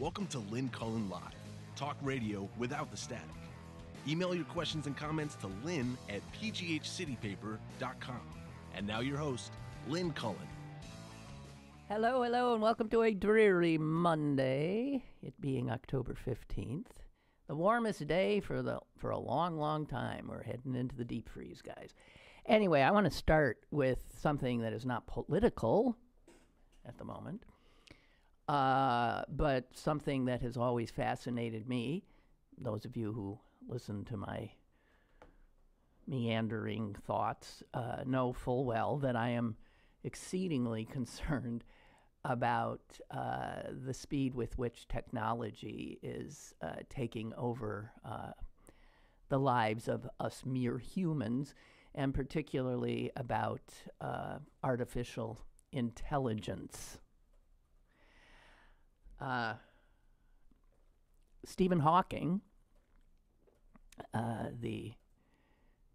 Welcome to Lynn Cullen Live, talk radio without the static. Email your questions and comments to lynn@pghcitypaper.com. And now your host, Lynn Cullen. Hello, and welcome to a dreary Monday, it being October 15th. The warmest day for a long, long time. We're heading into the deep freeze, guys. Anyway, I want to start with something that is not political at the moment, but something that has always fascinated me. Those of you who listen to my meandering thoughts know full well that I am exceedingly concerned about the speed with which technology is taking over the lives of us mere humans, and particularly about artificial intelligence. Stephen Hawking, the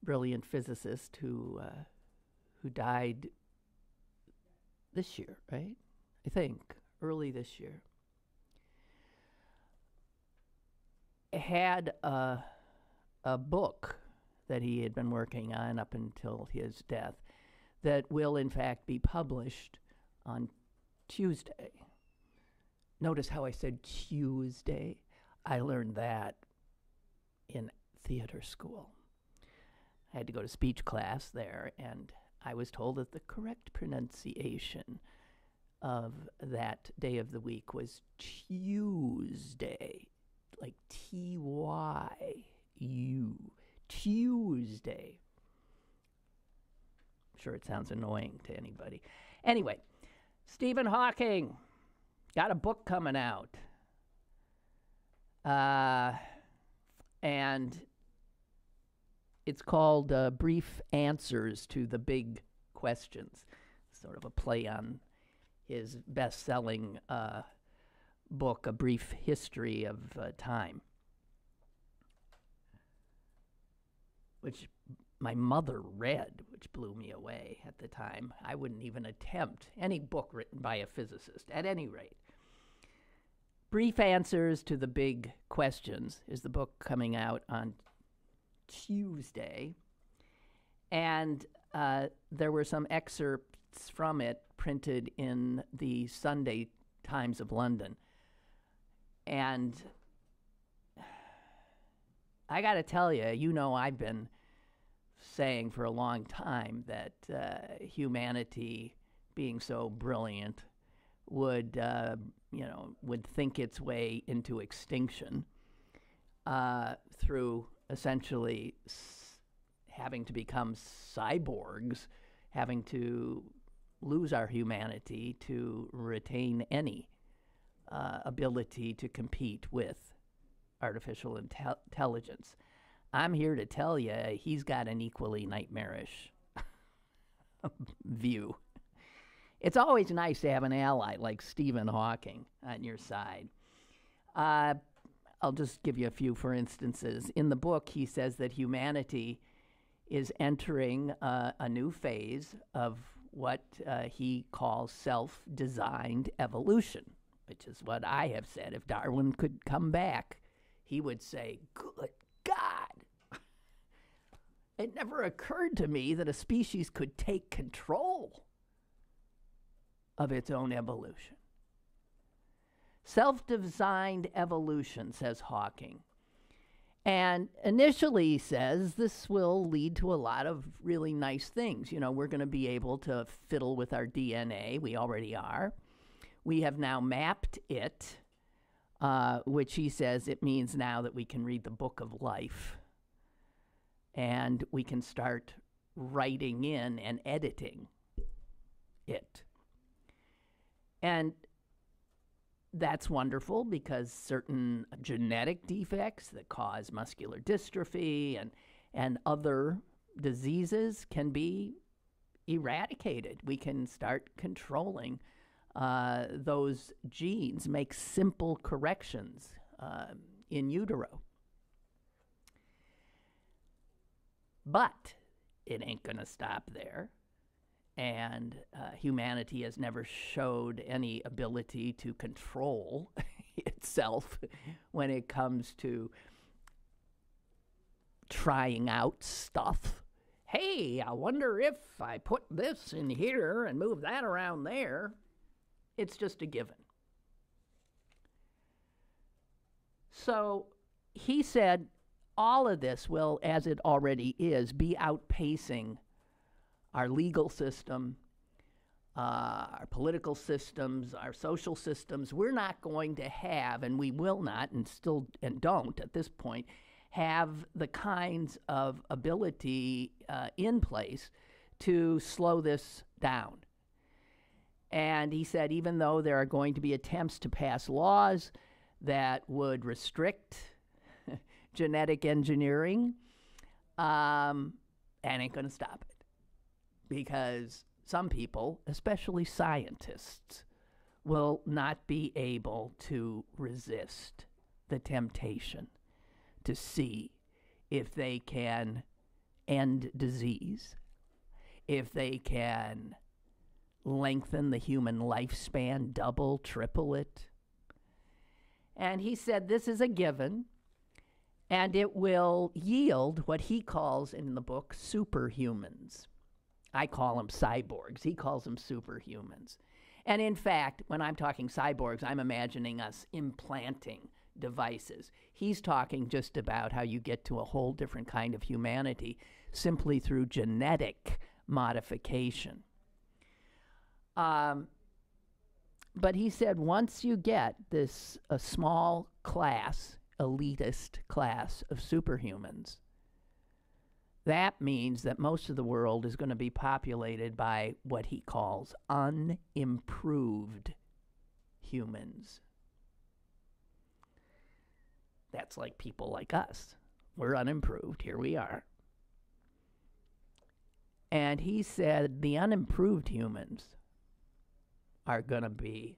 brilliant physicist who died this year, right? I think early this year, had a book that he had been working on up until his death that will in fact be published on Tuesday. Notice how I said Tuesday. I learned that in theater school. I had to go to speech class there, and I was told that the correct pronunciation of that day of the week was Tuesday, like T-Y-U, Tuesday. I'm sure it sounds annoying to anybody. Anyway, Stephen Hawking got a book coming out. And it's called Brief Answers to the Big Questions, sort of a play on his best-selling book, A Brief History of Time, which my mother read, which blew me away at the time. I wouldn't even attempt any book written by a physicist, at any rate. Brief Answers to the Big Questions is the book coming out on Tuesday, and there were some excerpts from it printed in the Sunday Times of London. And I got to tell you, I've been saying for a long time that humanity, being so brilliant, would think its way into extinction through essentially having to become cyborgs, having to lose our humanity to retain any ability to compete with artificial intelligence. I'm here to tell you he's got an equally nightmarish view. It's always nice to have an ally like Stephen Hawking on your side. I'll just give you a few for instances. In the book, he says that humanity is entering a new phase of what he calls self-designed evolution, which is what I have said. If Darwin could come back, he would say, "Good God, it never occurred to me that a species could take control of its own evolution." Self-designed evolution, says Hawking. And initially, he says, this will lead to a lot of really nice things. We're going to be able to fiddle with our DNA. We already are. We have now mapped it, which he says it means now that we can read the book of life. And we can start writing in and editing it. And that's wonderful because certain genetic defects that cause muscular dystrophy and other diseases can be eradicated. We can start controlling those genes, make simple corrections in utero. But it ain't going to stop there. And humanity has never showed any ability to control itself when it comes to trying out stuff. Hey, I wonder if I put this in here and move that around there. It's just a given. So he said all of this will, as it already is, be outpacing our legal system, our political systems, our social systems. We're not going to have, and we will not, and still and don't at this point, have the kinds of ability in place to slow this down. And he said even though there are going to be attempts to pass laws that would restrict genetic engineering, that ain't going to stop it. Because some people, especially scientists, will not be able to resist the temptation to see if they can end disease, if they can lengthen the human lifespan, double, triple it. And he said this is a given, and it will yield what he calls in the book superhumans. I call them cyborgs. He calls them superhumans. And in fact, when I'm talking cyborgs, I'm imagining us implanting devices. He's talking just about how you get to a whole different kind of humanity simply through genetic modification. But he said once you get this a small class, elitist class of superhumans, that means that most of the world is going to be populated by what he calls unimproved humans. That's like people like us. We're unimproved. Here we are. And he said the unimproved humans are going to be,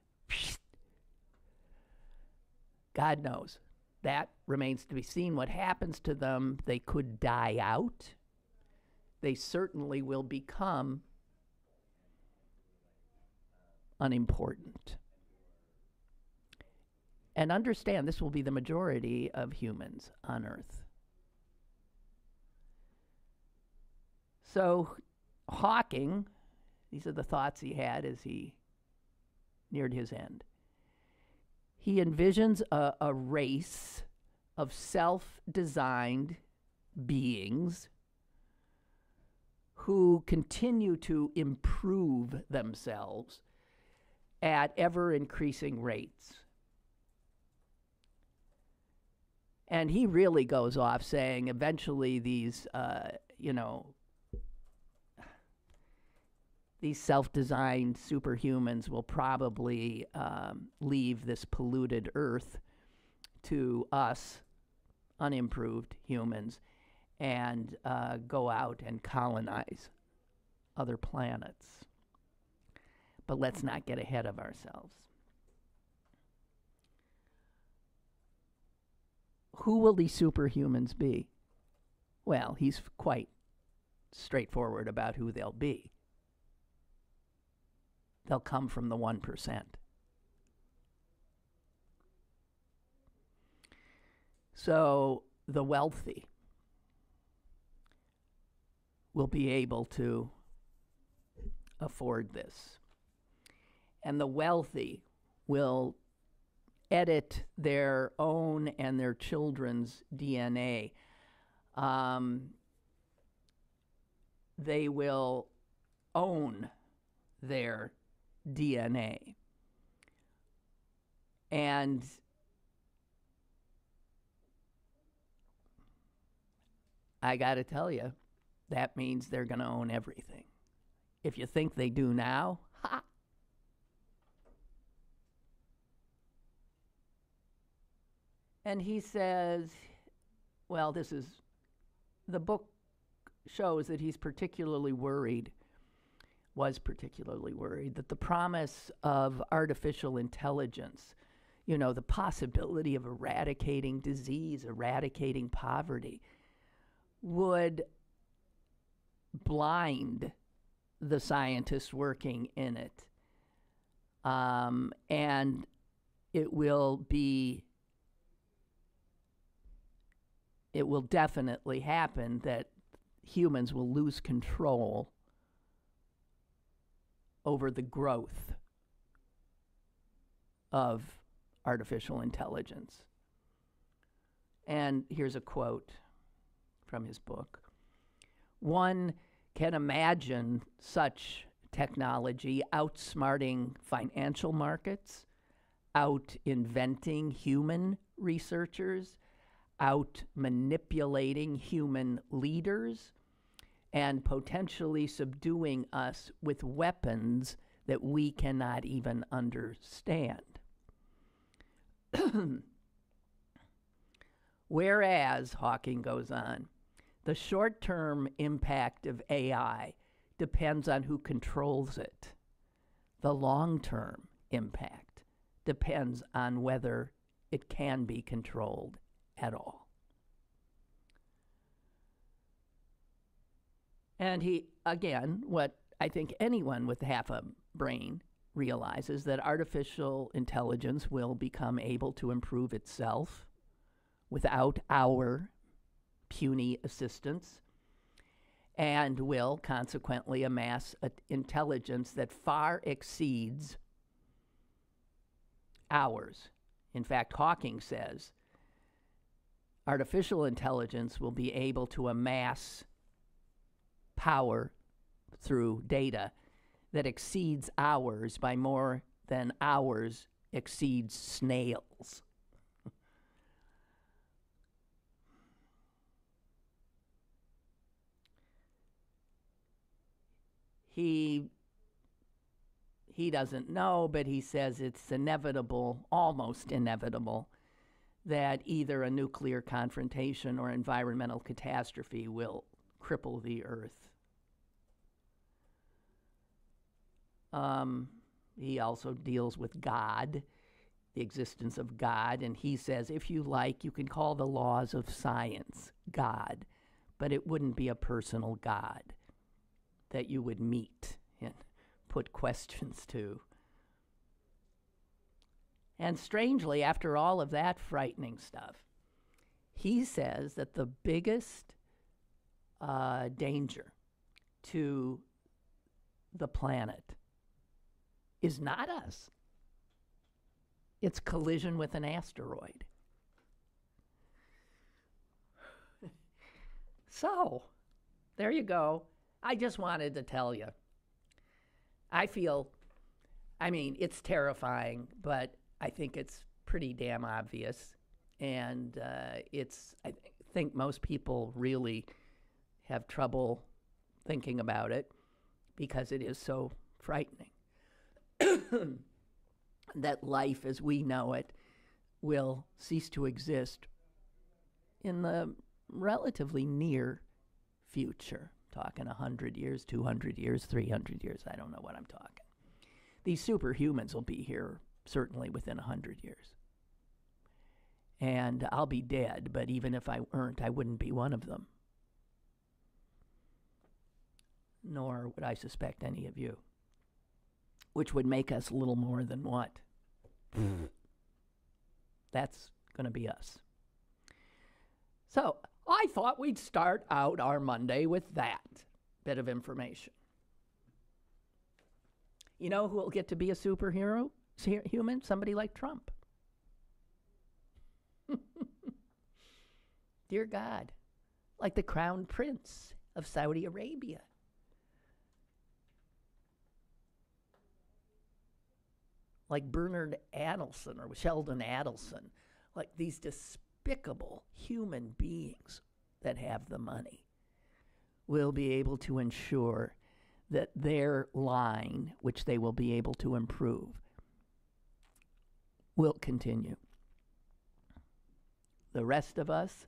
God knows. That remains to be seen what happens to them. They could die out. They certainly will become unimportant. And understand, this will be the majority of humans on Earth. So Hawking, these are the thoughts he had as he neared his end. He envisions a race of self-designed beings who continue to improve themselves at ever-increasing rates. And he really goes off saying eventually these, these self-designed superhumans will probably leave this polluted Earth to us, unimproved humans, and go out and colonize other planets. But let's not get ahead of ourselves. Who will these superhumans be? Well, he's quite straightforward about who they'll be. They'll come from the 1%. So the wealthy will be able to afford this. And the wealthy will edit their own and their children's DNA. They will own their DNA. And I got to tell you, that means they're going to own everything. If you think they do now, ha! And he says, well, the book shows that he's particularly worried, was particularly worried, that the promise of artificial intelligence, the possibility of eradicating disease, eradicating poverty, would blind the scientists working in it, and it will definitely happen that humans will lose control over the growth of artificial intelligence. And here's a quote from his book. One can imagine such technology outsmarting financial markets, out inventing human researchers, out manipulating human leaders, and potentially subduing us with weapons that we cannot even understand. Whereas, Hawking goes on, the short-term impact of AI depends on who controls it. The long-term impact depends on whether it can be controlled at all. And he, again, what I think anyone with half a brain realizes, that artificial intelligence will become able to improve itself without our puny assistance, and will consequently amass intelligence that far exceeds ours. In fact, Hawking says artificial intelligence will be able to amass power through data that exceeds ours by more than ours exceeds snails. He doesn't know, but he says it's inevitable, almost inevitable, that either a nuclear confrontation or environmental catastrophe will cripple the Earth. He also deals with God, the existence of God, and he says, if you like, you can call the laws of science God, but it wouldn't be a personal God that you would meet and put questions to. And strangely, after all of that frightening stuff, he says that the biggest danger to the planet is not us. It's collision with an asteroid. So, there you go. I just wanted to tell you. It's terrifying, but I think it's pretty damn obvious. And I think most people really have trouble thinking about it because it is so frightening. That life as we know it will cease to exist in the relatively near future. Talking 100 years, 200 years, 300 years. I don't know what I'm talking. These superhumans will be here certainly within 100 years. And I'll be dead, but even if I weren't, I wouldn't be one of them. Nor would I suspect any of you. Which would make us little more than what? That's going to be us. So, I thought we'd start out our Monday with that bit of information. You know who will get to be a superhero? Human? Somebody like Trump. Dear God. Like the crown prince of Saudi Arabia. Like Bernard Adelson or Sheldon Adelson. Like these despicable human beings that have the money will be able to ensure that their line, which they will be able to improve, will continue. The rest of us,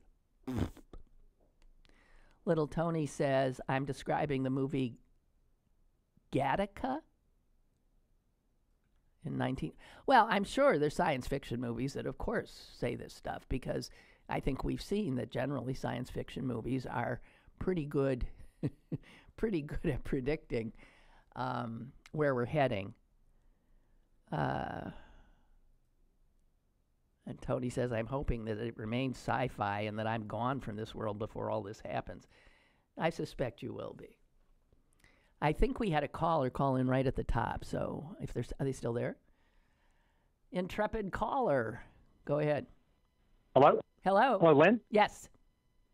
little Tony says, I'm describing the movie Gattaca in 19... Well, I'm sure there's science fiction movies that, of course, say this stuff, because I think we've seen that generally science fiction movies are pretty good at predicting where we're heading. And Tony says, I'm hoping that it remains sci-fi and that I'm gone from this world before all this happens. I suspect you will be. I think we had a caller call in right at the top, so if there's, are they still there? Intrepid caller, go ahead. Hello? Hello. Hello, Lynn? Yes.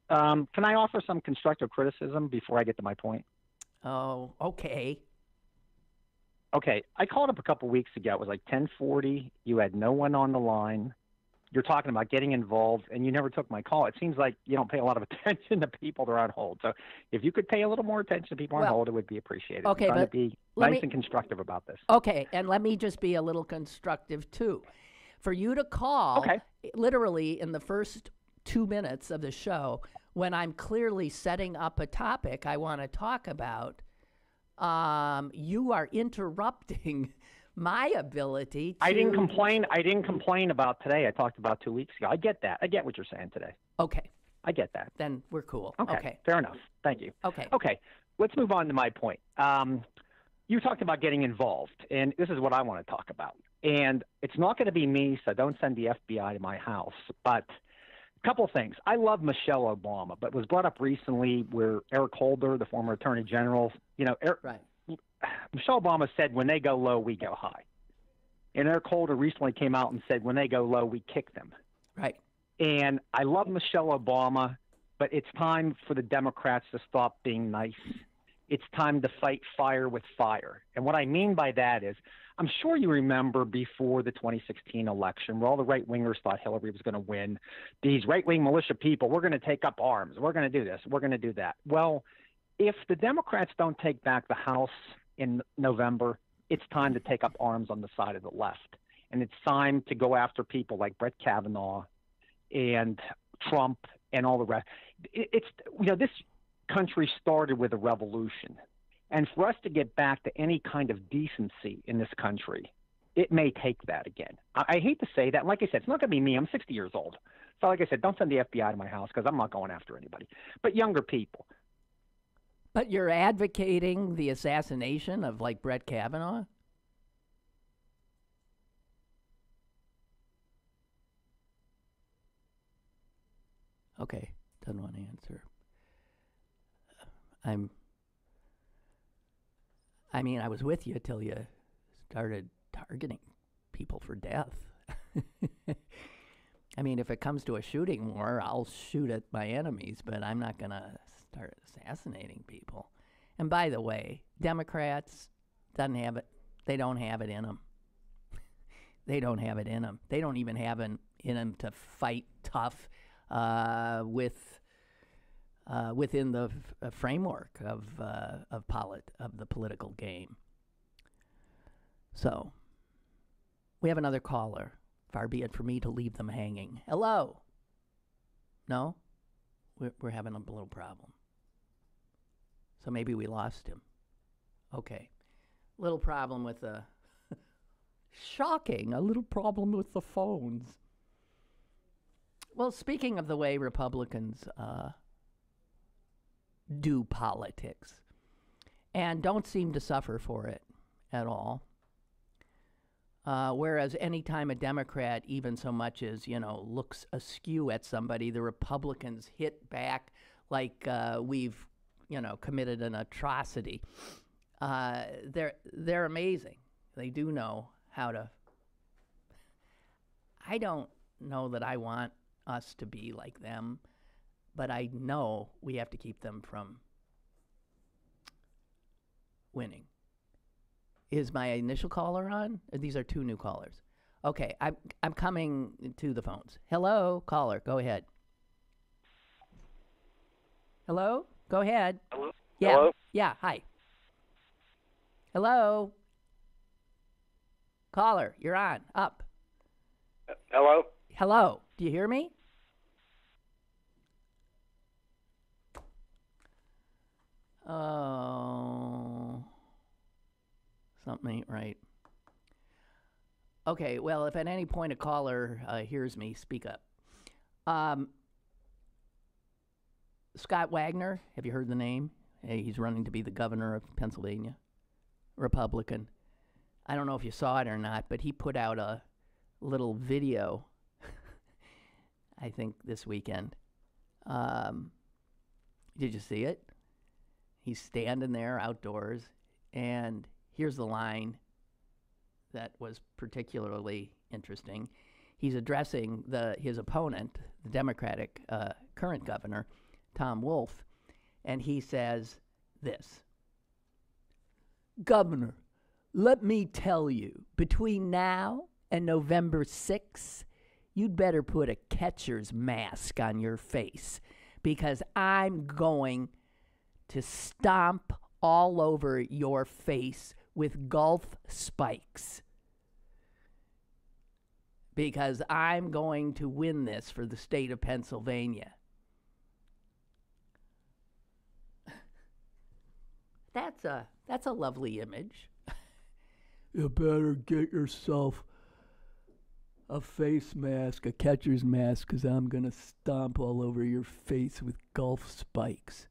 Can I offer some constructive criticism before I get to my point? Oh, okay. Okay, I called up a couple weeks ago. It was like 10:40. You had no one on the line. You're talking about getting involved, and you never took my call. It seems like you don't pay a lot of attention to people that are on hold. So if you could pay a little more attention to people on hold, it would be appreciated. Okay, I'm trying but to be nice and constructive about this. Okay, and let me just be a little constructive, too. For you to call, literally in the first 2 minutes of the show, when I'm clearly setting up a topic I want to talk about, you are interrupting my ability to... I didn't complain about today. I talked about 2 weeks ago. I get that. I get what you're saying today. Okay. I get that. Then we're cool. Okay. Fair enough. Thank you. Okay. Okay. Let's move on to my point. You talked about getting involved, and this is what I want to talk about. And it's not going to be me, so don't send the FBI to my house. But a couple of things. I love Michelle Obama, but it was brought up recently where Eric Holder, the former Attorney General, Michelle Obama said, when they go low, we go high. And Eric Holder recently came out and said, when they go low, we kick them. Right. And I love Michelle Obama, but it's time for the Democrats to stop being nice. It's time to fight fire with fire. And what I mean by that is, I'm sure you remember before the 2016 election where all the right-wingers thought Hillary was going to win. These right-wing militia people, we're going to take up arms. We're going to do this. We're going to do that. Well, if the Democrats don't take back the House in November, it's time to take up arms on the side of the left. And it's time to go after people like Brett Kavanaugh and Trump and all the rest. This country started with a revolution. And for us to get back to any kind of decency in this country, it may take that again. I hate to say that. Like I said, it's not going to be me. I'm 60 years old. So like I said, don't send the FBI to my house because I'm not going after anybody. But younger people. But you're advocating the assassination of, like, Brett Kavanaugh? Okay, doesn't want to answer. I was with you till you started targeting people for death. I mean, if it comes to a shooting war, I'll shoot at my enemies, but I'm not going to start assassinating people. And by the way, Democrats doesn't have it. They don't have it in them. They don't have it in them. They don't even have it in them to fight tough within the framework of the political game. So, we have another caller. Far be it for me to leave them hanging. Hello? No? We're having a little problem. So maybe we lost him. Okay. Little problem with the... Shocking. A little problem with the phones. Well, speaking of the way Republicans do politics and don't seem to suffer for it at all, whereas any time a Democrat even so much as, looks askew at somebody, the Republicans hit back like we've, committed an atrocity. They're amazing. They do know how to... I don't know that I want us to be like them, but I know we have to keep them from winning. Is my initial caller on? These are two new callers. Okay, I'm coming to the phones. Hello, caller, go ahead. Hello? Go ahead. Hello? Yeah. Hello? Yeah, hi. Hello? Caller, you're on. Up. Hello? Hello. Do you hear me? Oh, something ain't right. Okay, well, if at any point a caller hears me, speak up. Scott Wagner, have you heard the name? Hey, he's running to be the governor of Pennsylvania, Republican. I don't know if you saw it or not, but he put out a little video I think, this weekend. Did you see it? He's standing there outdoors, and here's the line that was particularly interesting. He's addressing his opponent, the Democratic current governor, Tom Wolf, and he says this: Governor, let me tell you, between now and November 6th, you'd better put a catcher's mask on your face, because I'm going to stomp all over your face with golf spikes. Because I'm going to win this for the state of Pennsylvania. That's a lovely image. You better get yourself a face mask, a catcher's mask, because I'm going to stomp all over your face with golf spikes.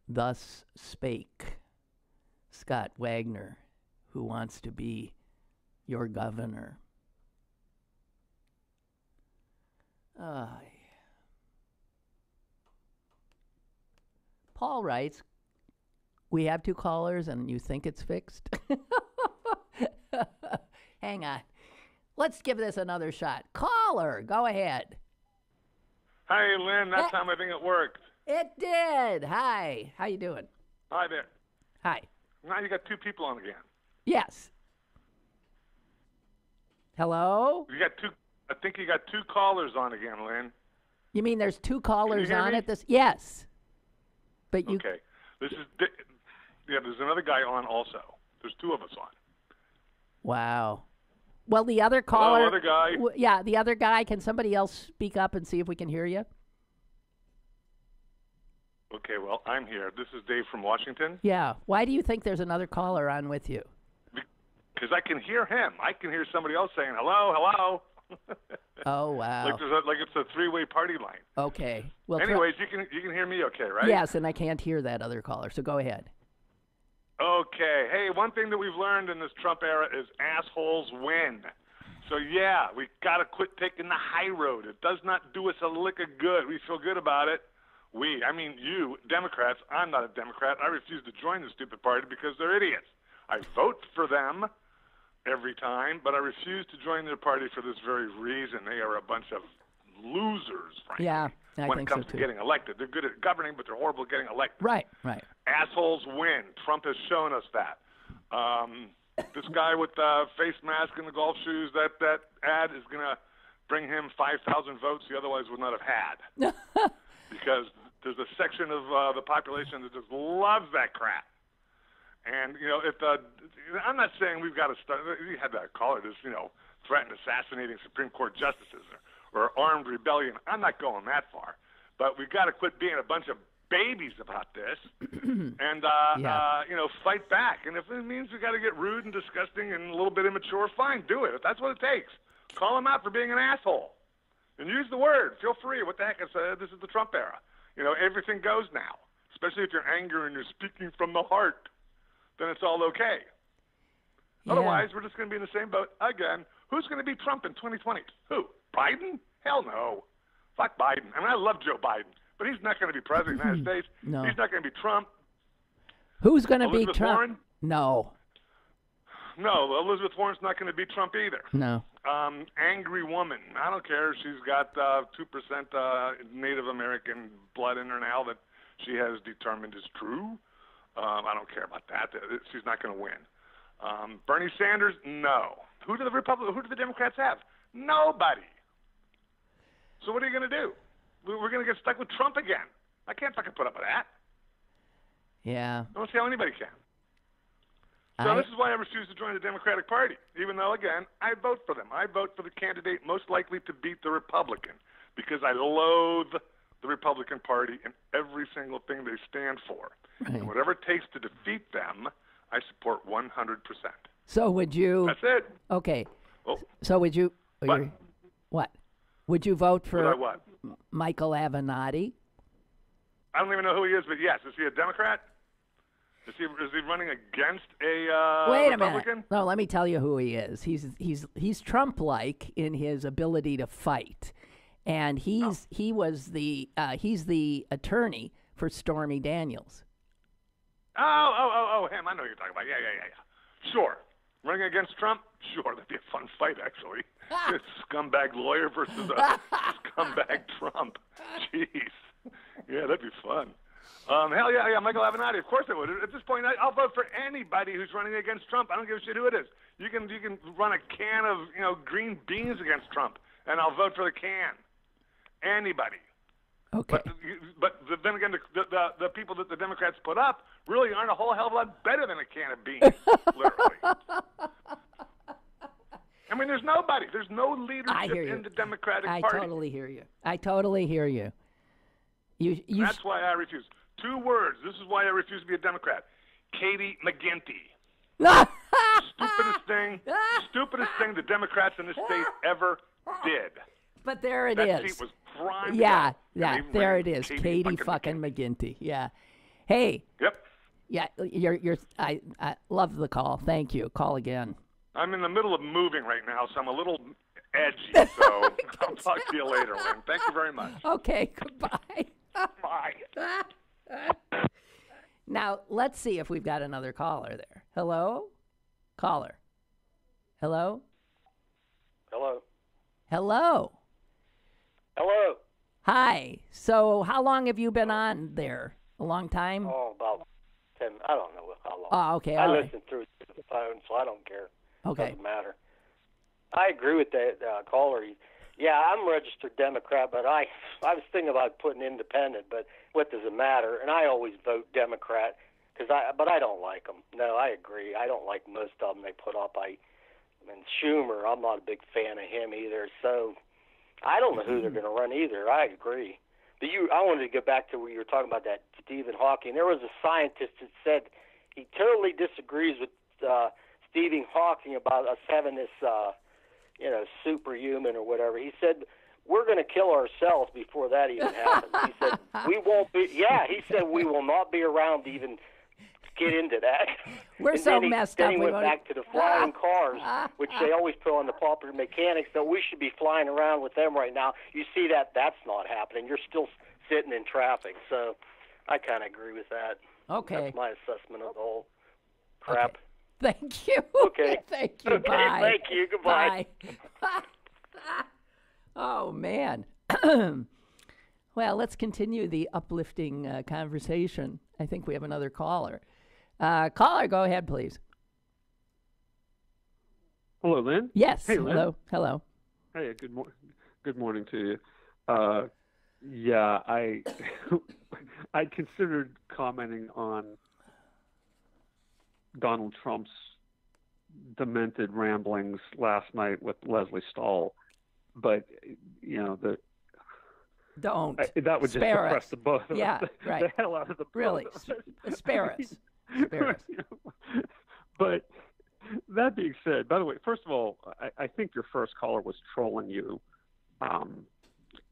Thus spake Scott Wagner, who wants to be your governor. Paul writes, we have 2 callers and you think it's fixed? Hang on. Let's give this another shot. Caller, go ahead. Hi, Lynn. That time I think it worked. It did. Hi. How you doing? Hi there. Hi. Now you got 2 people on again. Yes. Hello? You got 2. I think you got 2 callers on again, Lynn. You mean there's 2 callers on me? at this? Yes. But you. Okay. There's another guy on also. There's 2 of us on. Wow. Well, the other caller. Hello, other guy. Yeah, the other guy. Can somebody else speak up and see if we can hear you? Okay, well, I'm here. This is Dave from Washington. Yeah. Why do you think there's another caller on with you? Because I can hear him. I can hear somebody else saying, hello, hello. Oh, wow. Like it's a 3-way party line. Okay. Well, anyways, you can hear me okay, right? Yes, and I can't hear that other caller, so go ahead. Okay. Hey, one thing that we've learned in this Trump era is assholes win. So, yeah, we got to quit taking the high road. It does not do us a lick of good. We feel good about it. You, Democrats, I'm not a Democrat. I refuse to join the stupid party because they're idiots. I vote for them every time, but I refuse to join their party for this very reason. They are a bunch of losers, frankly. Yeah, I when think it comes so to too. getting elected. They're good at governing, but they're horrible at getting elected. Right. Assholes win. Trump has shown us that. This guy with the face mask and the golf shoes, that ad is going to bring him 5,000 votes he otherwise would not have had. Because there's a section of the population that just loves that crap. And, I'm not saying we've got to start, we had that caller just, threatened assassinating Supreme Court justices or armed rebellion. I'm not going that far. But we've got to quit being a bunch of babies about this and, fight back. And if it means we got to get rude and disgusting and a little bit immature, fine, do it. If that's what it takes. Call him out for being an asshole. And use the word. Feel free. What the heck? This is the Trump era. Everything goes now, especially if you're angry and you're speaking from the heart. Then it's all okay. Yeah. Otherwise, we're just going to be in the same boat again. Who's going to beat Trump in 2020? Who? Biden? Hell no. Fuck Biden. I mean, I love Joe Biden, but he's not going to be president of the United States. No. He's not going to be Trump. Who's going to be Trump? Warren? No. No, Elizabeth Warren's not going to be Trump either. No. Angry woman. I don't care. She's got 2% Native American blood in her now that she has determined is true. I don't care about that. She's not going to win. Bernie Sanders, no. Who do the Democrats have? Nobody. So what are you going to do? We're going to get stuck with Trump again. I can't fucking put up with that. Yeah. I don't see how anybody can. So this is why I refuse to join the Democratic Party, even though, again, I vote for them. I vote for the candidate most likely to beat the Republican because I loathe the Republican Party and every single thing they stand for. Right. And whatever it takes to defeat them, I support 100%. So would you? That's it. Okay. Oh. So would you? What? Would you vote for Would I what? Michael Avenatti? I don't even know who he is, but yes. Is he a Democrat? Is he running against a Wait a Republican? minute. No, let me tell you who he is. He's Trump-like in his ability to fight. and he's the attorney for Stormy Daniels. Oh, him. I know who you're talking about. Yeah. Sure. Running against Trump? Sure, that'd be a fun fight, actually. It's scumbag lawyer versus a scumbag Trump. Jeez. Yeah, that'd be fun. Hell yeah, Michael Avenatti. Of course I would. At this point, I'll vote for anybody who's running against Trump. I don't give a shit who it is. You can run a can of green beans against Trump, and I'll vote for the can. Anybody. Okay. But then again, the people that the Democrats put up really aren't a whole hell of a lot better than a can of beans, literally. I mean, there's nobody. There's no leadership in the Democratic Party. I totally hear you. That's why I refuse. 2 words. This is why I refuse to be a Democrat. Katie McGinty. Stupidest thing the Democrats in this state ever did. But there it that is. That seat was primed. Yeah, there it is. Katie fucking McGinty. Yeah. Hey. Yep. Yeah, I love the call. Thank you. Call again. I'm in the middle of moving right now, so I'm a little edgy. So I'll talk to you later, Lynn. Thank you very much. Okay, goodbye. Bye. Now, let's see if we've got another caller there. Hello? Caller. Hello? Hello. Hello. Hello. Hi. So how long have you been on there? A long time? Oh, about 10. I don't know how long. Oh, okay. I all right. listen through the phone, so I don't care. Okay. Doesn't matter. I agree with that caller. Yeah, I'm a registered Democrat, but I was thinking about putting independent, but what does it matter? And I always vote Democrat, but I don't like them. No, I agree. I don't like most of them they put up. I mean, Schumer, I'm not a big fan of him either, so I don't know who they're going to run either. I agree. But I wanted to get back to where you were talking about that Stephen Hawking. There was a scientist that said he totally disagrees with Stephen Hawking about us having this, superhuman or whatever. He said, we're going to kill ourselves before that even happens. He said, we won't be, he said, we will not be around to even get into that. We're so messed up. Then he went back to the flying cars, which they always put on the popular mechanics, that we should be flying around with them right now. You see that's not happening. You're still sitting in traffic. So I kind of agree with that. Okay. That's my assessment of the whole crap. Okay. Thank you. Okay. Thank you. Okay, Bye. thank you. Goodbye. Bye. Oh, man. Well, let's continue the uplifting conversation. I think we have another caller. Caller, go ahead, please. Hello, Lynn. Yes. Hey, Lynn. Hello. Hey, good morning to you. I I considered commenting on Donald Trump's demented ramblings last night with Leslie Stahl, but Don't. That would just suppress the both of us. Right. The hell out of the both. Really, spare us. Spare us. But that being said, by the way, first of all, I think your first caller was trolling you.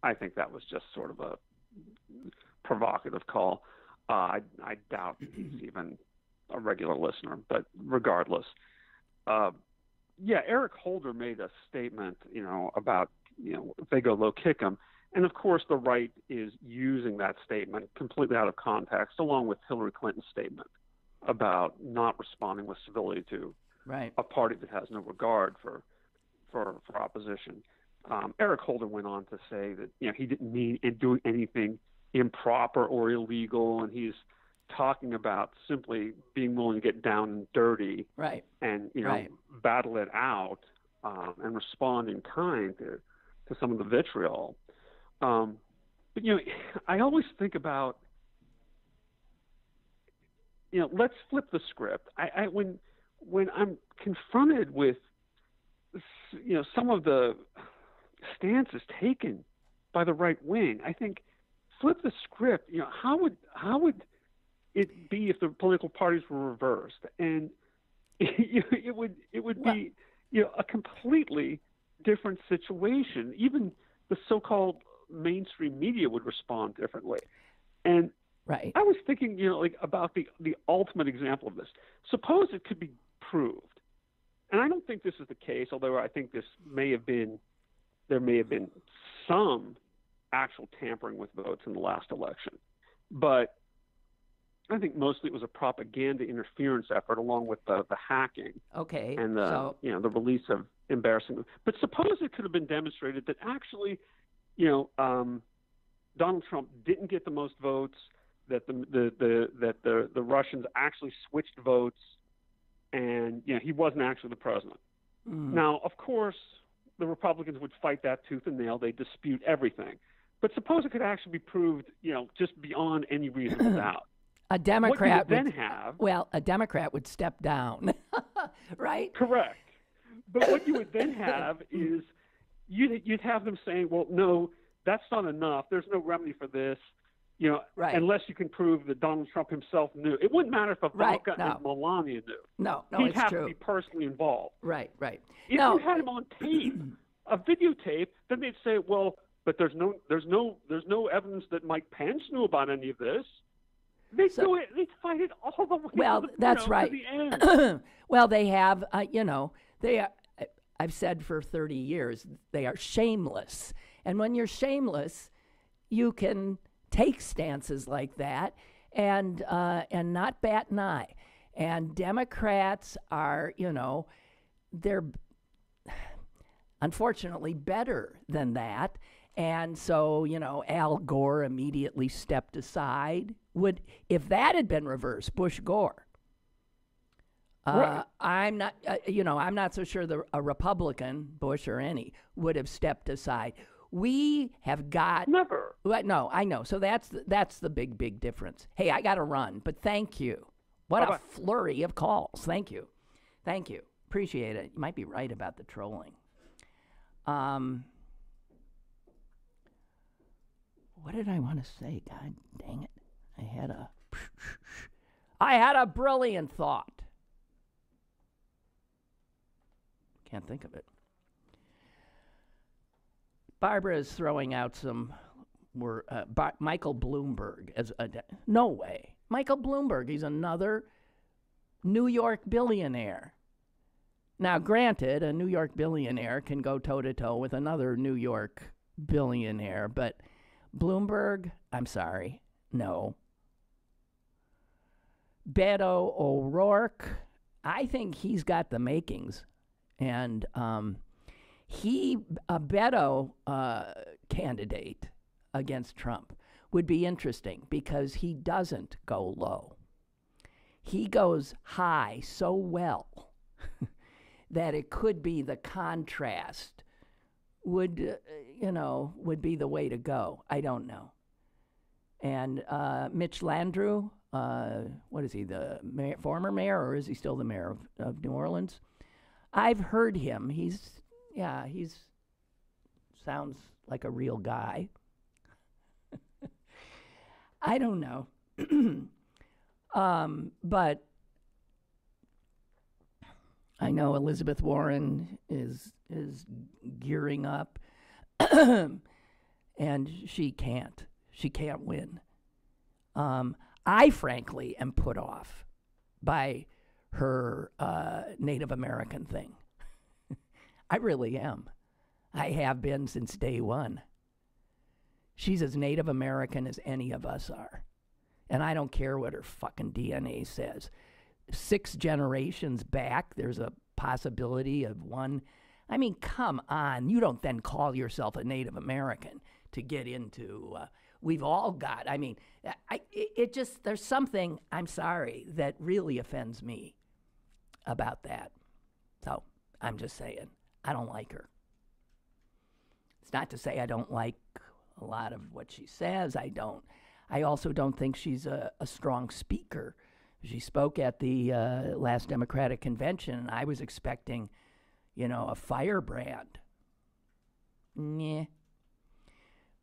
I think that was just sort of a provocative call. I doubt he's even a regular listener, but regardless. Eric Holder made a statement, about, if they go low, kick him. And of course, the right is using that statement completely out of context, along with Hillary Clinton's statement about not responding with civility to a party that has no regard for opposition. Eric Holder went on to say that he didn't mean do anything improper or illegal, and he's talking about simply being willing to get down and dirty, and battle it out and respond in kind to some of the vitriol. But I always think about let's flip the script. When I'm confronted with some of the stances taken by the right wing, I think flip the script. How would it be if the political parties were reversed? And it would be a completely different situation. Even the so-called mainstream media would respond differently. And I was thinking, about the ultimate example of this. Suppose it could be proved, and I don't think this is the case, although I think this may have been there may have been some actual tampering with votes in the last election. But I think mostly it was a propaganda interference effort along with the hacking. Okay. And the release of embarrassing. But suppose it could have been demonstrated that actually, Donald Trump didn't get the most votes, that the Russians actually switched votes, and he wasn't actually the president. Now, of course, the Republicans would fight that tooth and nail. They dispute everything. But suppose it could actually be proved, just beyond any reasonable doubt. A Democrat a Democrat would step down, right? Correct. But what you would then have is you'd have them saying, well, no, that's not enough. There's no remedy for this, right. Unless you can prove that Donald Trump himself knew. It wouldn't matter if Ivanka and Melania knew. No, He'd it's have true. to be personally involved. Right. If you had him on tape, a videotape, then they'd say, well, but there's no evidence that Mike Pence knew about any of this. They'd fight it all the way that's right. to the end. Well, they have, they are, I've said for 30 years, they are shameless. And when you're shameless, you can take stances like that and not bat an eye. And Democrats are, they're unfortunately better than that. And so, Al Gore immediately stepped aside. If that had been reversed, Bush Gore. Right. I'm not so sure a Republican, Bush or any, would have stepped aside. We have got never. No, I know. So that's the big difference. Hey, I got to run, but thank you. What a flurry of calls. Thank you. Appreciate it. You might be right about the trolling. What did I want to say? God dang it. I had a brilliant thought. Can't think of it. Barbara is throwing out some Michael Bloomberg as no way. Michael Bloomberg, he's another New York billionaire. Now, granted, a New York billionaire can go toe-to-toe with another New York billionaire, but Bloomberg, I'm sorry, no. Beto O'Rourke, I think he's got the makings. And a Beto candidate against Trump would be interesting because he doesn't go low. He goes high so well that it could be the contrast would be the way to go. I don't know. And Mitch Landrieu, what is he, the former mayor, or is he still the mayor of New Orleans? I've heard him. He's sounds like a real guy. I don't know. But I know Elizabeth Warren is gearing up, and she can't win. I frankly am put off by her Native American thing. I really am. I have been since day one. She's as Native American as any of us are. And I don't care what her fucking DNA says. 6 generations back, there's a possibility of one. I mean, come on. You don't then call yourself a Native American to get into, we've all got, I mean, it just, there's something, I'm sorry, that really offends me about that. So I'm just saying, I don't like her. It's not to say I don't like a lot of what she says. I also don't think she's a strong speaker. She spoke at the last Democratic convention, and I was expecting, a firebrand. Nah.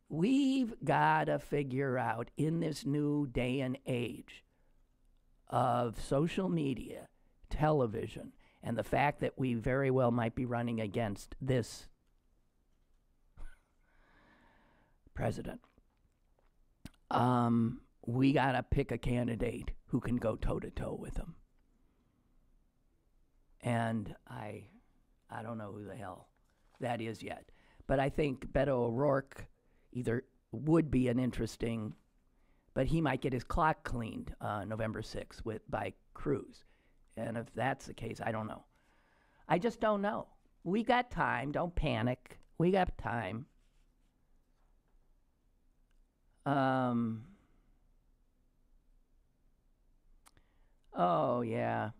We've got to figure out in this new day and age of social media, television, and the fact that we very well might be running against this president. We got to pick a candidate who can go toe-to-toe with him. And I don't know who the hell that is yet. But I think Beto O'Rourke either would be an interesting, but he might get his clock cleaned November 6th by Cruz. And if that's the case, I don't know. I just don't know. We got time. Don't panic. We got time. Oh, yeah.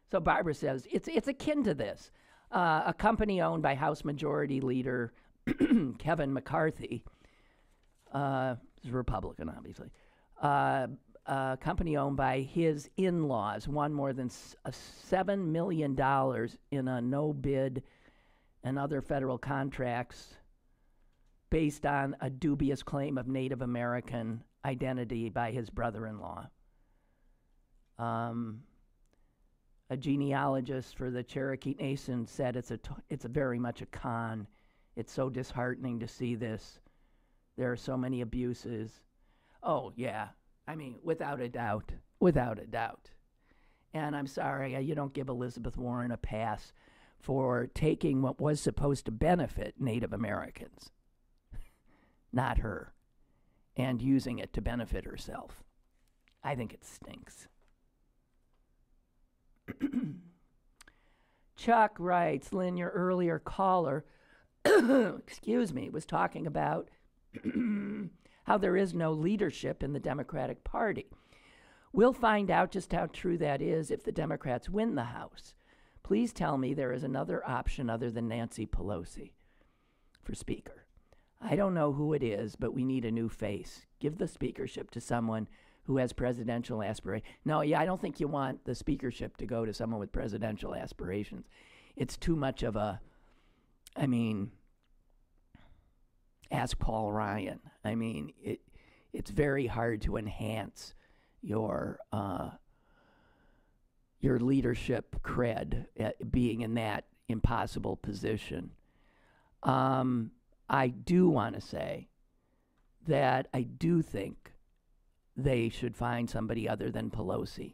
So Barbara says, it's akin to this. A company owned by House Majority Leader Kevin McCarthy, he's a Republican, obviously, a company owned by his in-laws won more than $7 million in a no-bid and other federal contracts based on a dubious claim of Native American identity by his brother-in-law. A genealogist for the Cherokee Nation said it's very much a con. It's so disheartening to see this. There are so many abuses. Oh, yeah. I mean, without a doubt. Without a doubt. And I'm sorry, you don't give Elizabeth Warren a pass for taking what was supposed to benefit Native Americans, not her, and using it to benefit herself. I think it stinks. Chuck writes, Lynn, your earlier caller, excuse me, was talking about how there is no leadership in the Democratic Party. We'll find out just how true that is if the Democrats win the House. Please tell me there is another option other than Nancy Pelosi for Speaker. I don't know who it is, but we need a new face. Give the speakership to someone who has presidential aspirations. No, I don't think you want the speakership to go to someone with presidential aspirations. It's too much of ask Paul Ryan. It's very hard to enhance your leadership cred being in that impossible position. I do want to say that I do think they should find somebody other than Pelosi.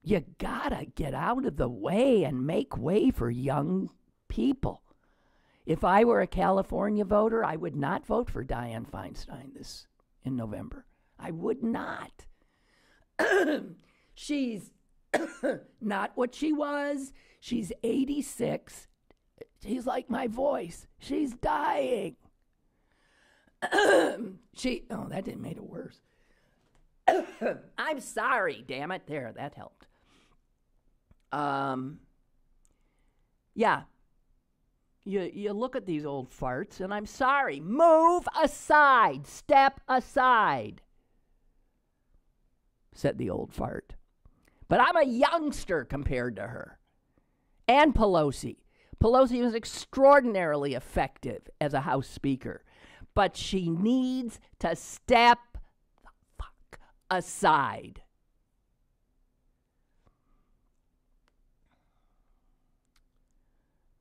You gotta get out of the way and make way for young people. If I were a California voter, I would not vote for Dianne Feinstein in November. I would not. She's not what she was. She's 86. She's like my voice. She's dying. That didn't make it worse. I'm sorry, damn it. There, that helped. Yeah. You look at these old farts, and I'm sorry. Move aside. Step aside, said the old fart. But I'm a youngster compared to her. And Pelosi. Pelosi was extraordinarily effective as a House Speaker. But she needs to step the fuck aside.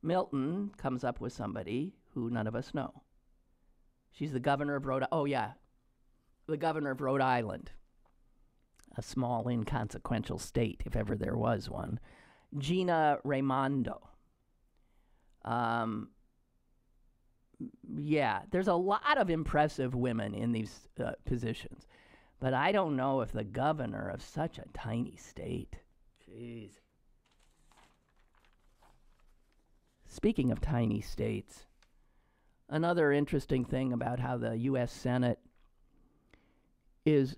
Milton comes up with somebody who none of us know. She's the governor of the governor of Rhode Island. A small, inconsequential state, if ever there was one. Gina Raimondo. There's a lot of impressive women in these positions. But I don't know if the governor of such a tiny state. Jeez. Speaking of tiny states, another interesting thing about how the U.S. Senate is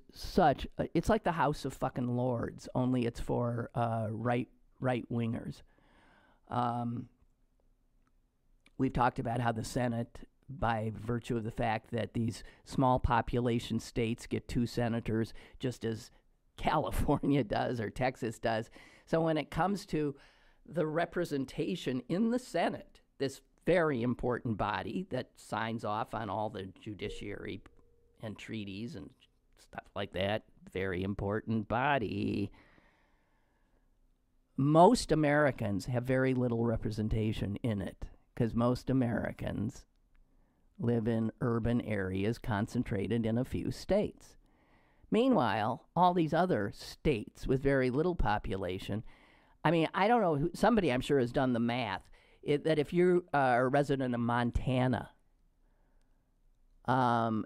it's like the House of fucking Lords, only it's for right-wingers. We've talked about how the Senate, by virtue of the fact that these small population states get 2 senators, just as California does or Texas does. So when it comes to the representation in the Senate, this very important body that signs off on all the judiciary and treaties and stuff like that, very important body, most Americans have very little representation in it because most Americans live in urban areas concentrated in a few states. Meanwhile, all these other states with very little population I mean, I don't know, somebody I'm sure has done the math, that if you are a resident of Montana,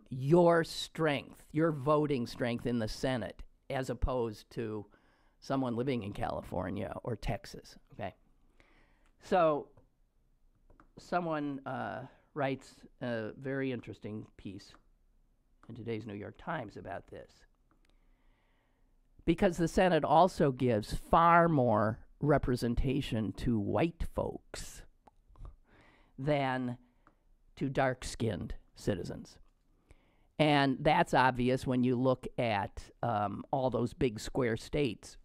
your strength, your voting strength in the Senate, as opposed to someone living in California or Texas, okay? So someone writes a very interesting piece in today's New York Times about this. Because the Senate also gives far more representation to white folks than to dark-skinned citizens. And that's obvious when you look at all those big square states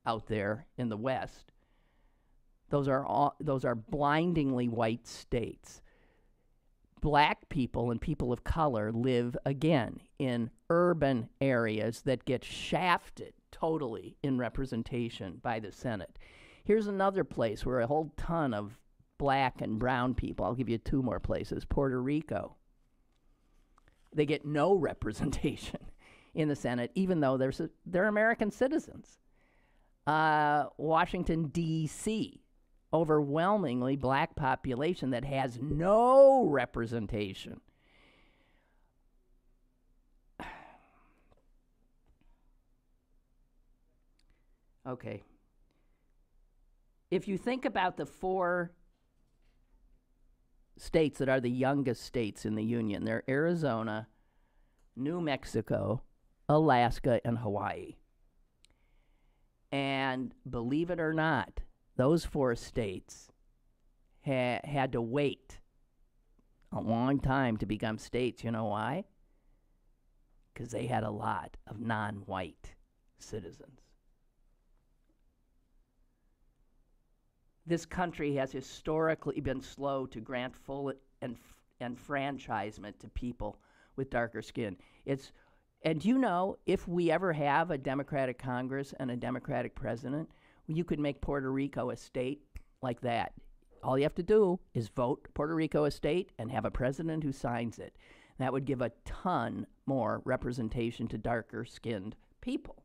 out there in the West. Those are blindingly white states. Black people and people of color live, again, in urban areas that get shafted totally in representation by the Senate. Here's another place where a whole ton of black and brown people, I'll give you two more places, Puerto Rico. They get no representation in the Senate, even though they're American citizens. Washington, D.C., overwhelmingly black population that has no representation. Okay. If you think about the 4 states that are the youngest states in the Union, they're Arizona, New Mexico, Alaska, and Hawaii. And believe it or not, those 4 states had to wait a long time to become states. You know why? Because they had a lot of non-white citizens. This country has historically been slow to grant full enfranchisement to people with darker skin. And you know, if we ever have a Democratic Congress and a Democratic president, you could make Puerto Rico a state like that. All you have to do is vote Puerto Rico a state and have a president who signs it. That would give a ton more representation to darker-skinned people.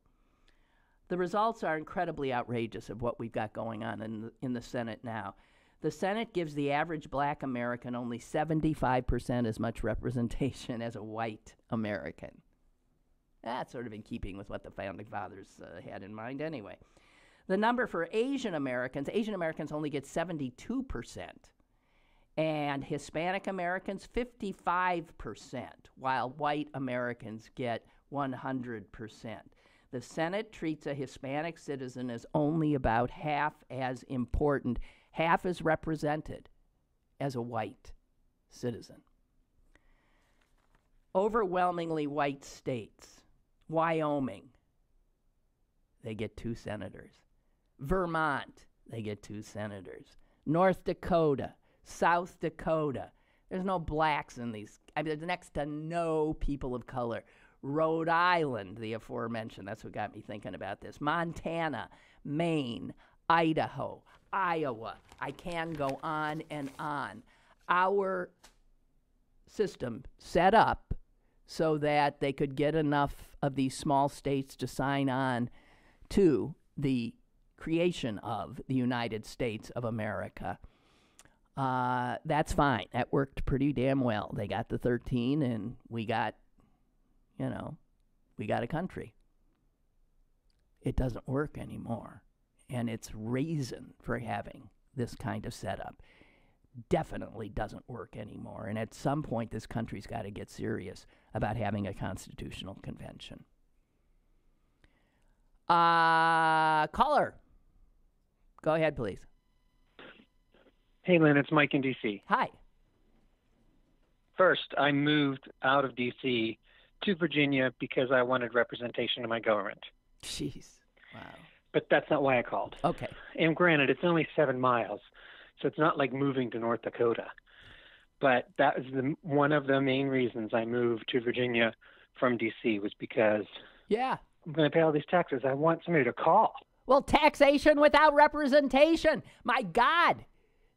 The results are incredibly outrageous of what we've got going on in the Senate now. The Senate gives the average black American only 75% as much representation as a white American. That's sort of in keeping with what the Founding Fathers had in mind anyway. The number for Asian Americans only get 72%, and Hispanic Americans 55%, while white Americans get 100%. The Senate treats a Hispanic citizen as only about half as important, half as represented as a white citizen. Overwhelmingly white states. Wyoming, they get 2 senators. Vermont, they get 2 senators. North Dakota, South Dakota, there's no blacks in these. I mean, there's next to no people of color. Rhode Island, the aforementioned, that's what got me thinking about this. Montana, Maine, Idaho, Iowa. I can go on and on. Our system set up so that they could get enough of these small states to sign on to the creation of the United States of America. That's fine. That worked pretty damn well. They got the 13, and we got a country. It doesn't work anymore. And its reason for having this kind of setup definitely doesn't work anymore. And at some point, this country's got to get serious about having a constitutional convention. Caller, go ahead, please. Hey, Lynn, it's Mike in D.C. Hi. First, I moved out of D.C. to Virginia because I wanted representation in my government. Jeez. Wow. But that's not why I called. Okay. And granted, it's only 7 miles, so it's not like moving to North Dakota. But that was one of the main reasons I moved to Virginia from D.C. was because I'm going to pay all these taxes. I want somebody to call. Well, taxation without representation. My God.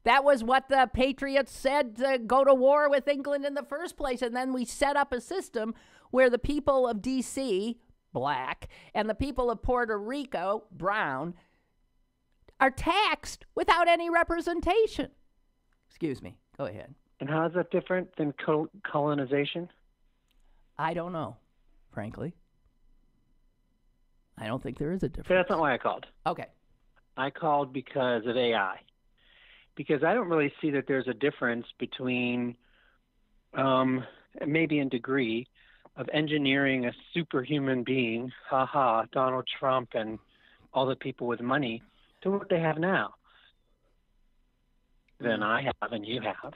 That was what the Patriots said to go to war with England in the first place. And then we set up a system where the people of D.C., black, and the people of Puerto Rico, brown, are taxed without any representation. Excuse me. Go ahead. And how is that different than colonization? I don't know, frankly. I don't think there is a difference. So that's not why I called. Okay. I called because of AI. Because I don't really see that there's a difference between, maybe in degree, of engineering a superhuman being, Donald Trump and all the people with money, to what they have now. Than I have and you have.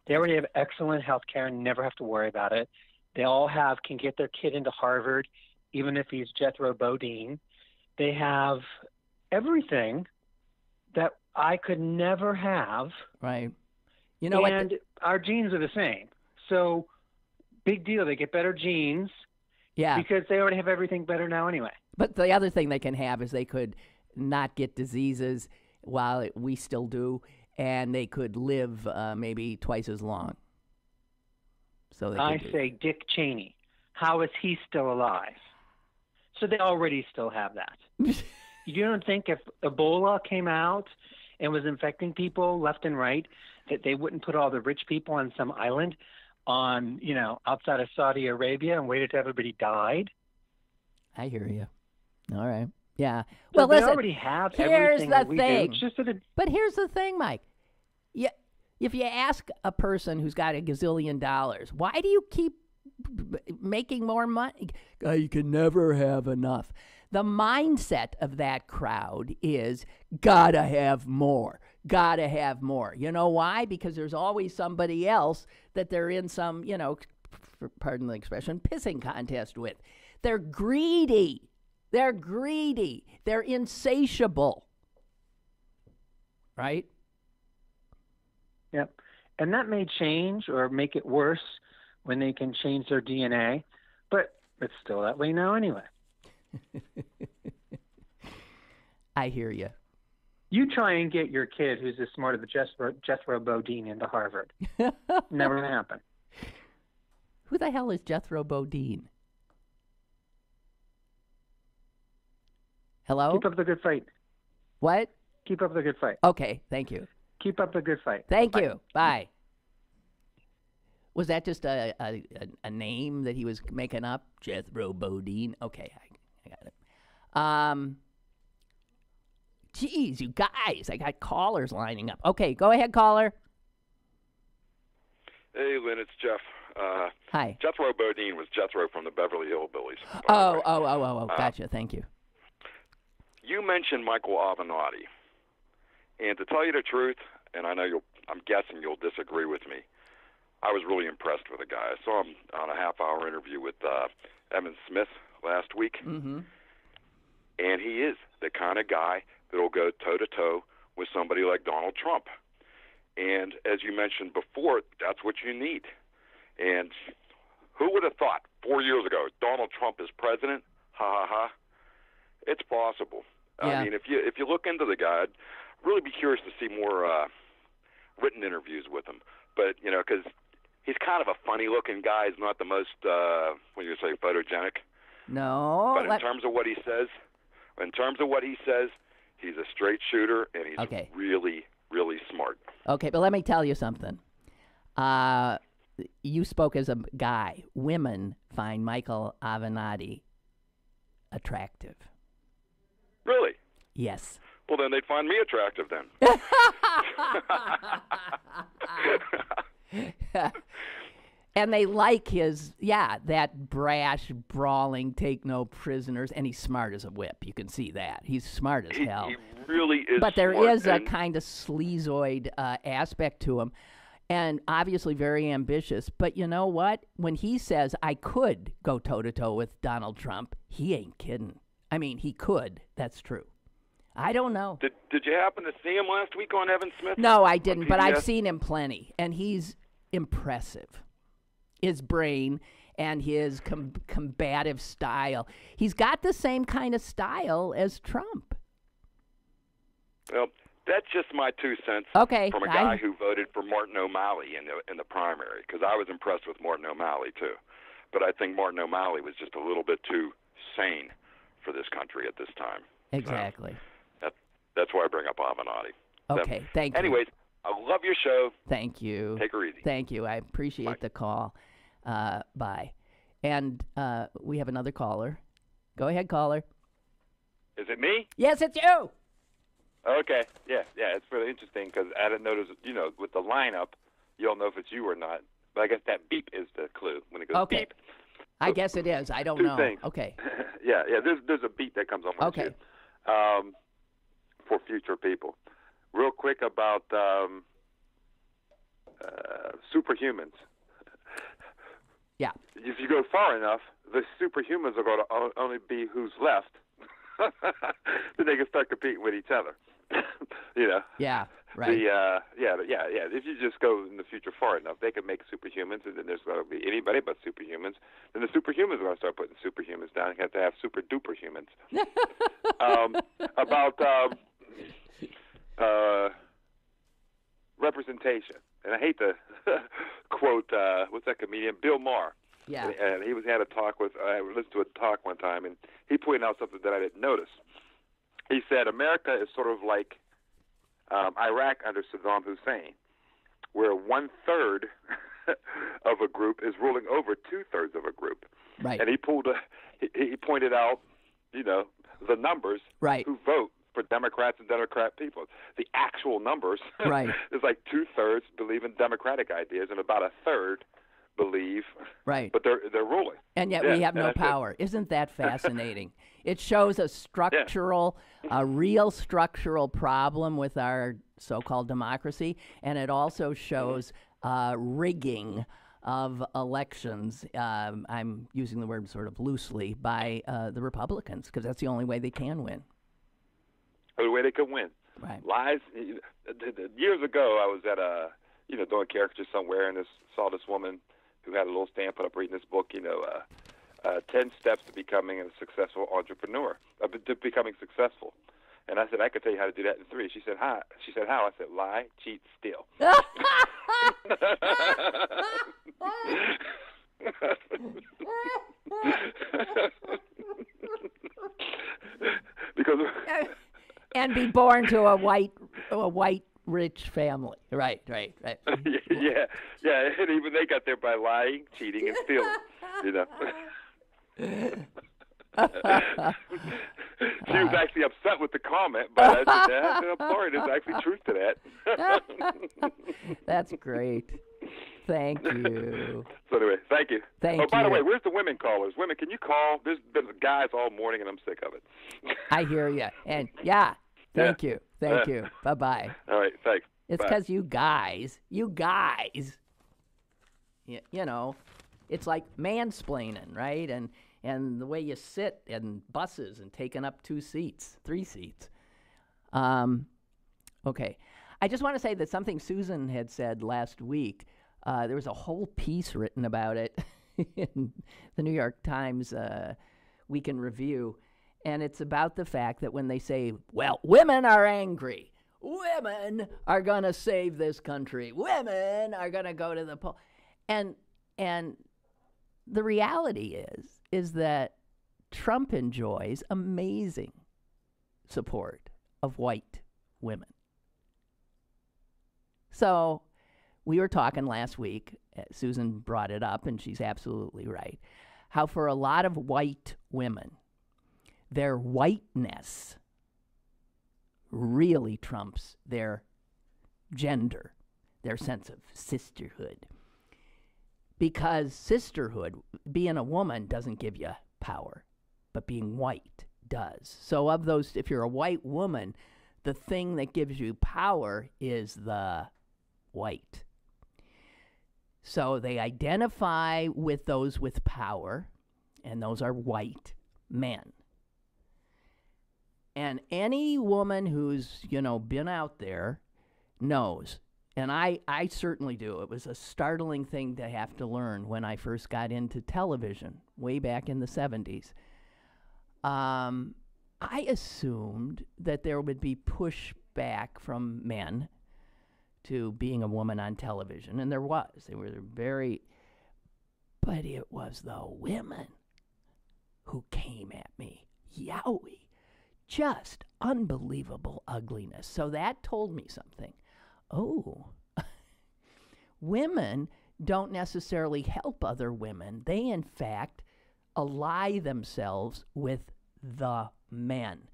They already have excellent health care and never have to worry about it. They all can get their kid into Harvard, even if he's Jethro Bodine. They have everything that I could never have. Right. You know, and our genes are the same. So, big deal. They get better genes. Yeah. Because they already have everything better now anyway. But the other thing they can have is they could not get diseases while we still do, and they could live maybe twice as long. So I say Dick Cheney. How is he still alive? So they already still have that. You don't think if Ebola came out and was infecting people left and right, that they wouldn't put all the rich people on some island on, outside of Saudi Arabia and waited till everybody died? I hear you. All right. Yeah. So well, they listen, already have here's everything the that we thing. do. It's just that But here's the thing, Mike. Yeah, if you ask a person who's got $1 gazillion, why do you keep making more money? You can never have enough. The mindset of that crowd is gotta have more. Gotta have more. You know why? Because there's always somebody else that they're in some, pardon the expression, pissing contest with. They're greedy. They're greedy. They're insatiable. Right? Yep. And that may change or make it worse when they can change their DNA, but it's still that way now anyway. I hear you. You try and get your kid who's as smart as Jethro Bodine into Harvard. Never going to happen. Who the hell is Jethro Bodine? Hello? Keep up the good fight. What? Keep up the good fight. Okay, thank you. Keep up the good fight. Thank Bye. you. Bye. Was that just a name that he was making up? Jethro Bodine? Okay, I got it. Geez, you guys, I got callers lining up. Okay, go ahead, caller. Hey, Lynn, it's Jeff. Hi. Jethro Bodine was Jethro from the Beverly Hillbillies. Oh, gotcha. Thank you. You mentioned Michael Avenatti. And to tell you the truth, and I'm guessing you'll disagree with me, I was really impressed with the guy. I saw him on a half-hour interview with Evan Smith last week. Mm-hmm. And he is the kind of guy that'll go toe-to-toe with somebody like Donald Trump. And as you mentioned before, that's what you need. And who would have thought 4 years ago Donald Trump is president? Ha, ha, ha. It's possible. Yeah. I mean, if you look into the guy, I'd really be curious to see more written interviews with him. But, because he's kind of a funny-looking guy. He's not the most, what do you say, photogenic. No. But in terms of what he says, he's a straight shooter, and he's really, really smart. Okay, but let me tell you something. You spoke as a guy. Women find Michael Avenatti attractive. Really? Yes. Well, then they'd find me attractive then. And they like that brash, brawling, take no prisoners, and he's smart as a whip. You can see that. He's smart as hell. He really is. But there smart, is a kind of sleazoid aspect to him, and obviously very ambitious. But you know what? When he says, I could go toe-to-toe with Donald Trump, he ain't kidding. I mean, he could. That's true. I don't know. Did you happen to see him last week on Evan Smith? No, I didn't, but I've seen him plenty, and he's impressive. His brain and his combative style. He's got the same kind of style as Trump. Well, that's just my 2 cents from a guy who voted for Martin O'Malley in the primary, because I was impressed with Martin O'Malley, too. But I think Martin O'Malley was just a little bit too sane for this country at this time. Exactly. So That's why I bring up Avenatti. Okay, thank you. Anyways, I love your show. Thank you. Take her easy. Thank you. I appreciate the call. Bye. And we have another caller. Go ahead, caller. Is it me? Yes, it's you. Okay. Yeah. It's really interesting because I didn't notice, with the lineup, you don't know if it's you or not. But I guess that beep is the clue when it goes beep. I guess it is. I don't two know. Things. Okay. Yeah. There's a beat that comes on when it's you, for future people. Real quick about superhumans. Yeah. If you go far enough, the superhumans are going to only be who's left. Then they can start competing with each other. Yeah. Right. If you just go in the future far enough, they can make superhumans, and then there's going to be anybody but superhumans. Then the superhumans are going to start putting superhumans down. You have to have super duper humans. About representation, and I hate to quote what's that comedian Bill Maher. Yeah. And he had a talk with. I listened to a talk one time, and he pointed out something that I didn't notice. He said America is sort of like Iraq under Saddam Hussein, where 1/3 of a group is ruling over 2/3 of a group. Right. And he pointed out, the numbers who vote for Democrats and Democrat people. The actual numbers is like 2/3 believe in democratic ideas, and about 1/3 believe. Right. But they're ruling. And yet we have no power. Isn't that fascinating? It shows a real structural problem with our so-called democracy, and it also shows rigging of elections. I'm using the word sort of loosely by the Republicans because that's the only way they can win. The way they can win. Right. Lies. Years ago, I was at doing caricatures somewhere, and saw this woman who had a little stand put up reading this book, 10 steps to becoming a successful entrepreneur, to becoming successful. And I said, I could tell you how to do that in 3. She said, how? I said, lie, cheat, steal. Because and be born to a white rich family. Right. Yeah. And even they got there by lying, cheating, and stealing. She was actually upset with the comment, but I said, I'm sorry, there's actually truth to that. That's great. Thank you. So anyway, thank you. Thank you. By the way, where's the women callers? Women, can you call? There's been guys all morning, and I'm sick of it. I hear you. And thank you. Thank you. Bye-bye. All right, thanks. It's because you guys, it's like mansplaining, right? And the way you sit in buses and taking up 3 seats. Okay. I just want to say that something Susan had said last week, there was a whole piece written about it in the New York Times Week in Review, and it's about the fact that when they say, well, women are angry, women are going to save this country, women are going to go to the poll, and the reality is that Trump enjoys amazing support of white women. So we were talking last week, Susan brought it up, and she's absolutely right, how for a lot of white women, their whiteness really trumps their gender, their sense of sisterhood. Because sisterhood, being a woman, doesn't give you power, but being white does. So of those, if you're a white woman, the thing that gives you power is the white. So they identify with those with power, and those are white men. And any woman who's, been out there knows. And I certainly do. It was a startling thing to have to learn when I first got into television, way back in the 70s. I assumed that there would be pushback from men to being a woman on television, and there was. They were very... But it was the women who came at me. Yowie. Just unbelievable ugliness. So that told me something. Oh, women don't necessarily help other women. They, in fact, ally themselves with the men.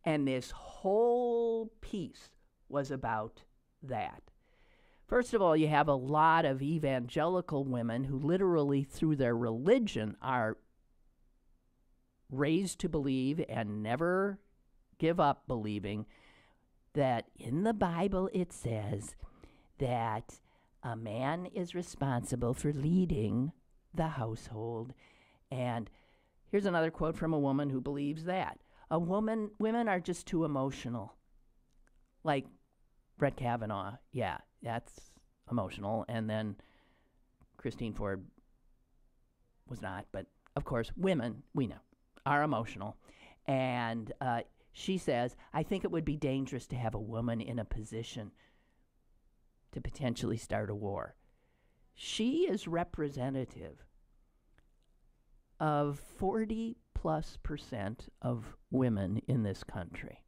And this whole piece was about that. First of all, you have a lot of evangelical women who literally, through their religion, are raised to believe and never give up believing that in the Bible it says that a man is responsible for leading the household. And here's another quote from a woman who believes that. Women are just too emotional. Like Brett Kavanaugh, yeah, that's emotional. And then Christine Ford was not. But, of course, women, we know, are emotional. And she says, I think it would be dangerous to have a woman in a position to potentially start a war. She is representative of 40+% of women in this country.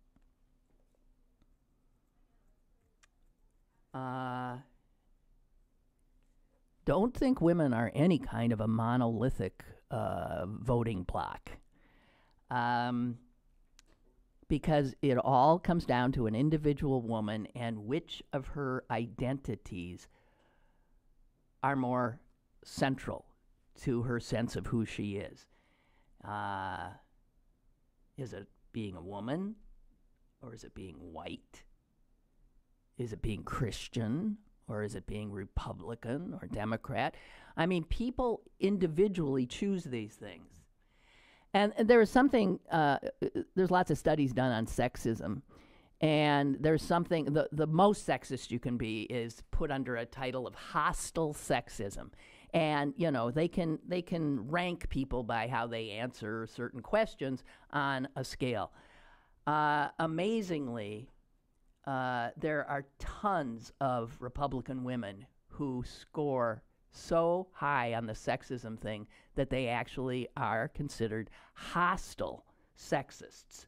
Don't think women are any kind of a monolithic voting bloc. Because it all comes down to an individual woman and which of her identities are more central to her sense of who she is. Is it being a woman? Or is it being white? Is it being Christian? Or is it being Republican or Democrat? I mean, people individually choose these things. And there is something, there's lots of studies done on sexism. And there's something, the most sexist you can be is put under a title of hostile sexism. And, you know, they can rank people by how they answer certain questions on a scale. Amazingly, there are tons of Republican women who score so high on the sexism thing that they actually are considered hostile sexists.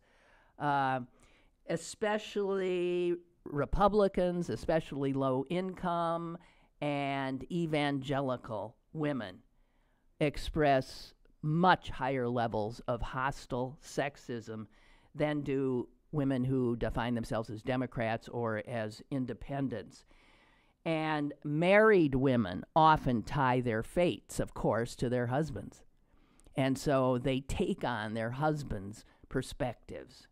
Especially Republicans, especially low income and evangelical women express much higher levels of hostile sexism than do women who define themselves as Democrats or as independents. And married women often tie their fates, of course, to their husbands. And so they take on their husbands' perspectives.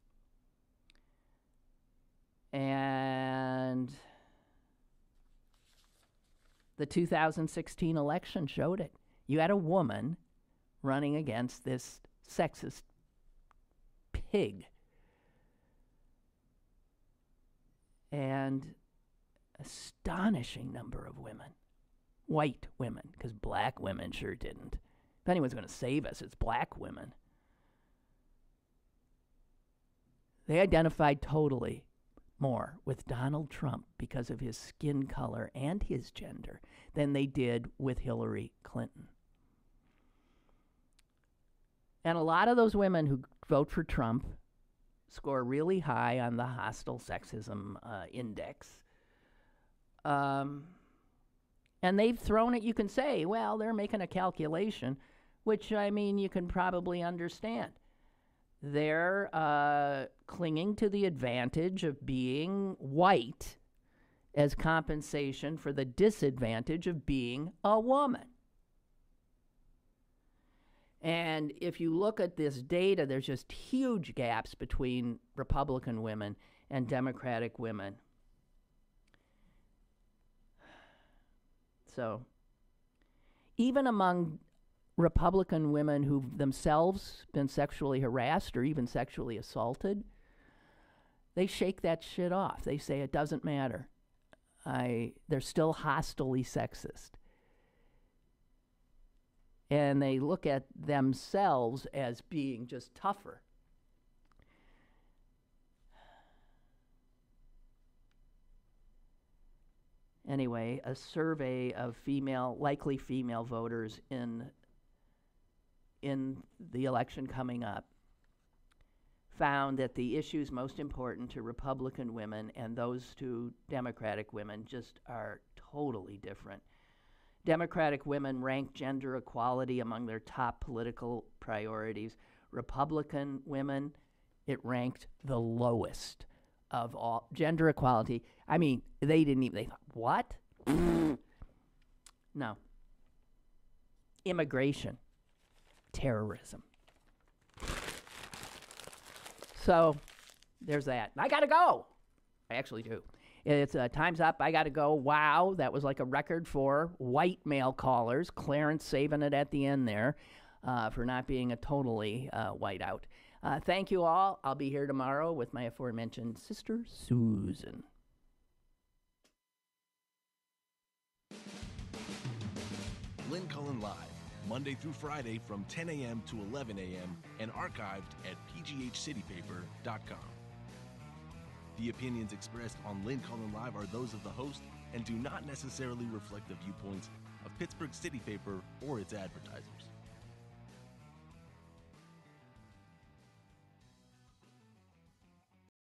And the 2016 election showed it. You had a woman running against this sexist pig. And astonishing number of women, white women, because black women sure didn't. If anyone's going to save us, it's black women. They identified totally more with Donald Trump because of his skin color and his gender than they did with Hillary Clinton. And a lot of those women who vote for Trump score really high on the hostile sexism index. And they've thrown it, you can say, well, they're making a calculation, which, I mean, you can probably understand. They're clinging to the advantage of being white as compensation for the disadvantage of being a woman. And if you look at this data, there's just huge gaps between Republican women and Democratic women. So, even among Republican women who've themselves been sexually harassed or even sexually assaulted, they shake that shit off. They say it doesn't matter. They're still hostilely sexist. And they look at themselves as being just tougher. Anyway, a survey of likely female voters in the election coming up found that the issues most important to Republican women and those to Democratic women just are totally different. Democratic women rank gender equality among their top political priorities. Republican women, it ranked the lowest of all. Gender equality, I mean, they thought, what? No. Immigration, terrorism. So there's that. I got to go. I actually do. It's time's up. I got to go. Wow, that was like a record for white male callers. Clarence saving it at the end there for not being a totally whiteout. Thank you all. I'll be here tomorrow with my aforementioned sister, Susan. Lynn Cullen Live, Monday through Friday from 10 a.m. to 11 a.m. and archived at pghcitypaper.com. The opinions expressed on Lynn Cullen Live are those of the host and do not necessarily reflect the viewpoints of Pittsburgh City Paper or its advertisers.